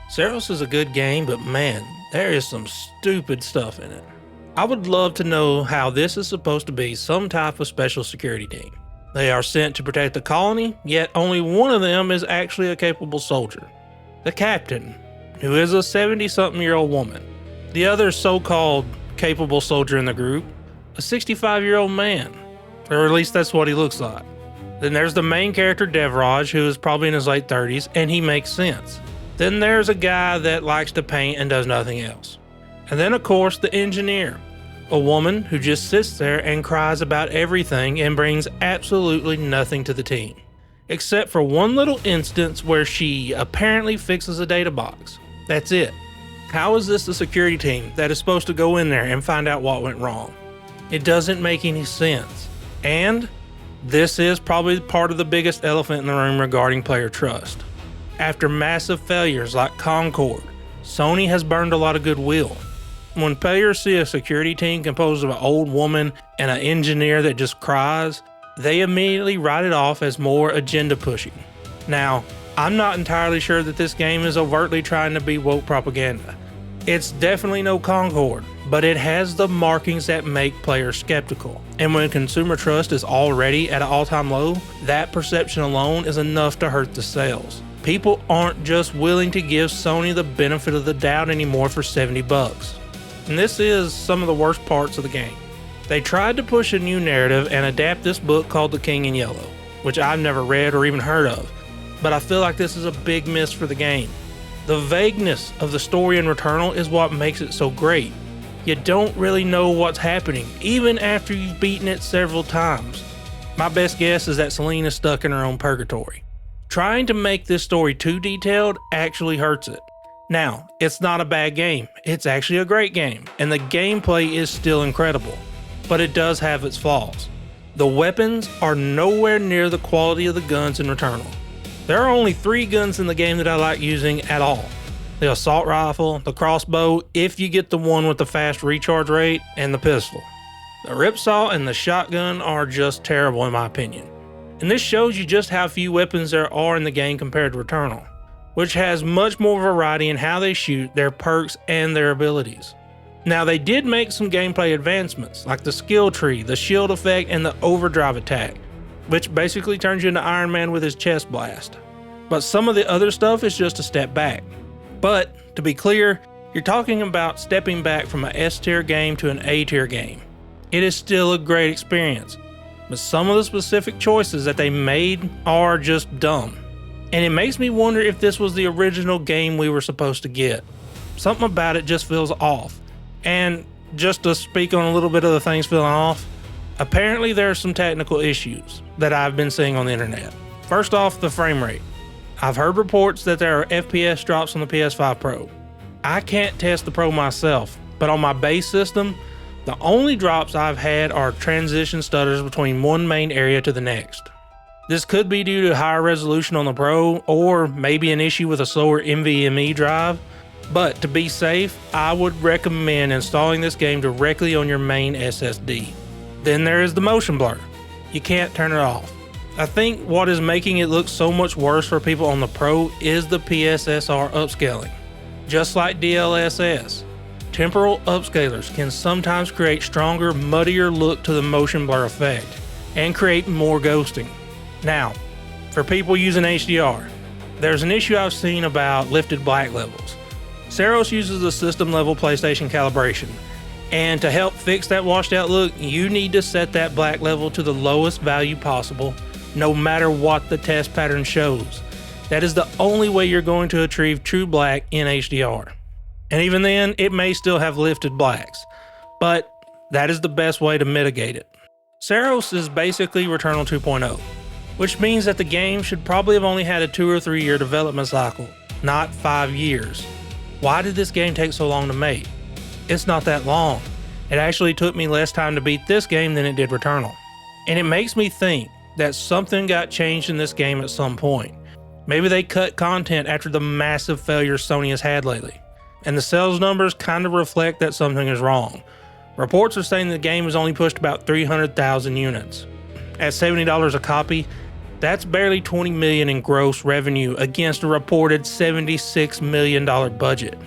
Saros is a good game, but man, there is some stupid stuff in it. I would love to know how this is supposed to be some type of special security team. They are sent to protect the colony, yet only one of them is actually a capable soldier. The captain, who is a 70-something-year-old woman. The other so-called capable soldier in the group, a 65-year-old man, or at least that's what he looks like. Then there's the main character Devraj, who is probably in his late 30s, and he makes sense. Then there's a guy that likes to paint and does nothing else. And then of course the engineer, a woman who just sits there and cries about everything and brings absolutely nothing to the team. Except for one little instance where she apparently fixes a data box. That's it. How is this the security team that is supposed to go in there and find out what went wrong? It doesn't make any sense. And this is probably part of the biggest elephant in the room regarding player trust. After massive failures like Concord, Sony has burned a lot of goodwill. When players see a security team composed of an old woman and an engineer that just cries, they immediately write it off as more agenda pushing. Now, I'm not entirely sure that this game is overtly trying to be woke propaganda. It's definitely no Concord, but it has the markings that make players skeptical. And when consumer trust is already at an all-time low, that perception alone is enough to hurt the sales. People aren't just willing to give Sony the benefit of the doubt anymore for $70. And this is some of the worst parts of the game. They tried to push a new narrative and adapt this book called The King in Yellow, which I've never read or even heard of, but I feel like this is a big miss for the game. The vagueness of the story in Returnal is what makes it so great. You don't really know what's happening, even after you've beaten it several times. My best guess is that Celine is stuck in her own purgatory. Trying to make this story too detailed actually hurts it. Now, it's not a bad game, it's actually a great game, and the gameplay is still incredible, but it does have its flaws. The weapons are nowhere near the quality of the guns in Returnal. There are only 3 guns in the game that I like using at all. The assault rifle, the crossbow, if you get the one with the fast recharge rate, and the pistol. The ripsaw and the shotgun are just terrible in my opinion. And this shows you just how few weapons there are in the game compared to Returnal, which has much more variety in how they shoot, their perks, and their abilities. Now they did make some gameplay advancements, like the skill tree, the shield effect, and the overdrive attack, which basically turns you into Iron Man with his chest blast. But some of the other stuff is just a step back. But, to be clear, you're talking about stepping back from an S tier game to an A tier game. It is still a great experience, but some of the specific choices that they made are just dumb. And it makes me wonder if this was the original game we were supposed to get. Something about it just feels off. And just to speak on a little bit of the things feeling off, apparently there are some technical issues that I've been seeing on the internet. First off, the frame rate. I've heard reports that there are FPS drops on the PS5 Pro. I can't test the Pro myself, but on my base system, the only drops I've had are transition stutters between one main area to the next. This could be due to higher resolution on the Pro, or maybe an issue with a slower NVMe drive, but to be safe, I would recommend installing this game directly on your main SSD. Then there is the motion blur. You can't turn it off. I think what is making it look so much worse for people on the Pro is the PSSR upscaling. Just like DLSS, temporal upscalers can sometimes create stronger, muddier look to the motion blur effect, and create more ghosting. Now, for people using HDR, there's an issue I've seen about lifted black levels. Saros uses the system level PlayStation calibration, and to help fix that washed out look, you need to set that black level to the lowest value possible, no matter what the test pattern shows. That is the only way you're going to achieve true black in HDR. And even then, it may still have lifted blacks, but that is the best way to mitigate it. Saros is basically Returnal 2.0, which means that the game should probably have only had a 2 or 3 year development cycle, not 5 years. Why did this game take so long to make? It's not that long. It actually took me less time to beat this game than it did Returnal. And it makes me think that something got changed in this game at some point. Maybe they cut content after the massive failures Sony has had lately, and the sales numbers kind of reflect that something is wrong. Reports are saying the game has only pushed about 300,000 units. At $70 a copy, That's barely $20 million in gross revenue against a reported $76 million budget.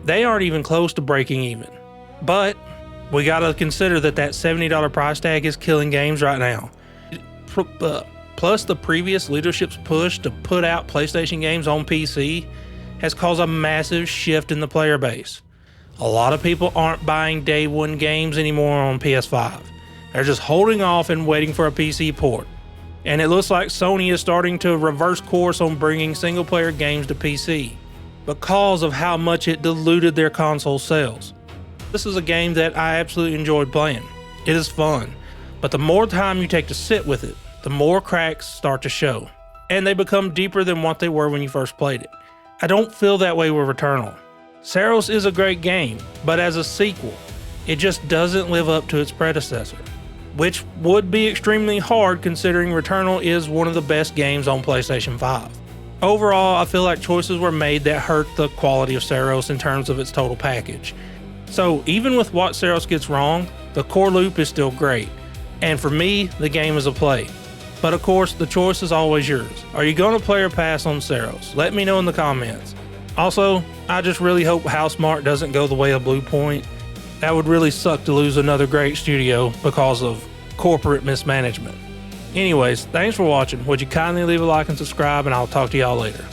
They aren't even close to breaking even. But we gotta consider that $70 price tag is killing games right now. Plus the previous leadership's push to put out PlayStation games on PC has caused a massive shift in the player base. A lot of people aren't buying day one games anymore on PS5. They're just holding off and waiting for a PC port. And it looks like Sony is starting to reverse course on bringing single player games to PC because of how much it diluted their console sales. This is a game that I absolutely enjoyed playing. It is fun, but the more time you take to sit with it, the more cracks start to show, and they become deeper than what they were when you first played it. I don't feel that way with Returnal. Saros is a great game, but as a sequel, it just doesn't live up to its predecessor, which would be extremely hard considering Returnal is one of the best games on PlayStation 5. Overall, I feel like choices were made that hurt the quality of Saros in terms of its total package. So even with what Saros gets wrong, the core loop is still great, and for me, the game is a play. But of course, the choice is always yours. Are you going to play or pass on Saros? Let me know in the comments. Also, I just really hope Housemarque doesn't go the way of Blue Point. That would really suck to lose another great studio because of corporate mismanagement. Anyways, thanks for watching. Would you kindly leave a like and subscribe, and I'll talk to y'all later.